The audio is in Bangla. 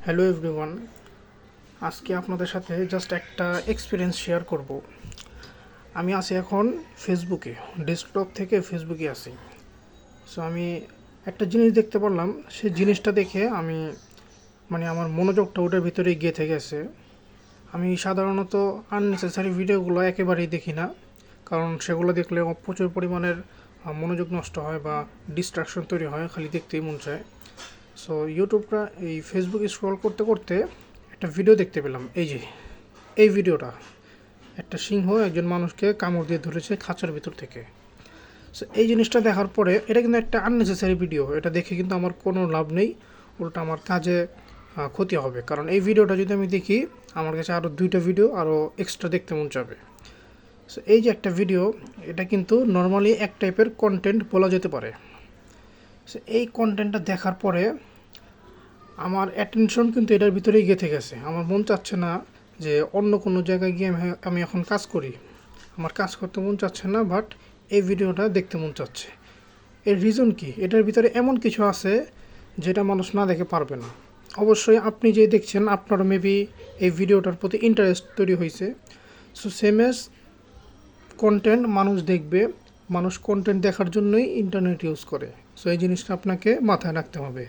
হ্যালো এভরিওয়ান, আজকে আপনাদের সাথে জাস্ট একটা এক্সপিরিয়েন্স শেয়ার করব। আমি আছি এখন ফেসবুকে, ডেস্কটপ থেকে ফেসবুকে আছি। সো আমি একটা জিনিস দেখতে পারলাম, সেই জিনিসটা দেখে আমি আমার মনোযোগটা ওটার ভিতরেই গেঁথে গেছে। আমি সাধারণত আননেসেসারি ভিডিওগুলো একেবারেই দেখি না, কারণ সেগুলো দেখলে প্রচুর পরিমাণের মনোযোগ নষ্ট হয় বা ডিস্ট্রাকশন তৈরি হয়, খালি দেখতেই মন চায়। সো ইউটিউবটা এই ফেসবুকে স্ক্রল করতে করতে একটা ভিডিও দেখতে পেলাম। এই ভিডিওটা একটা সিংহ একজন মানুষকে কামড় দিয়ে ধরেছে খাঁচার ভিতর থেকে। সো এই জিনিসটা দেখার পরে, এটা কিন্তু একটা আননেসেসারি ভিডিও, এটা দেখে কিন্তু আমার কোনো লাভ নেই, উল্টা আমার কাজে ক্ষতি হবে। কারণ এই ভিডিওটা যদি আমি দেখি, আমার কাছে আরও 2টা ভিডিও আরও এক্সট্রা দেখতে মন যাবে। সো এই যে একটা ভিডিও, এটা কিন্তু নর্মালি এক টাইপের কন্টেন্ট বলা যেতে পারে। সো এই কন্টেন্টটা দেখার পরে আমার অ্যাটেনশন কিন্তু এটার ভিতরেই গেঁথে গেছে। আমার মন চাচ্ছে না যে অন্য কোনো জায়গায় গিয়ে আমি এখন কাজ করি। আমার কাজ করতে মন চাচ্ছে না, বাট এই ভিডিওটা দেখতে মন চাচ্ছে। এর রিজন কি? এটার ভিতরে এমন কিছু আছে যেটা মানুষ না দেখে পারবে না। অবশ্যই আপনি যে দেখছেন, আপনারও মেবি এই ভিডিওটার প্রতি ইন্টারেস্ট তৈরি হয়েছে। সো সেম এজ কন্টেন্ট মানুষ দেখবে, মানুষ কন্টেন্ট দেখার জন্যই ইন্টারনেট ইউজ করে। সো এই জিনিসটা আপনাকে মাথায় রাখতে হবে।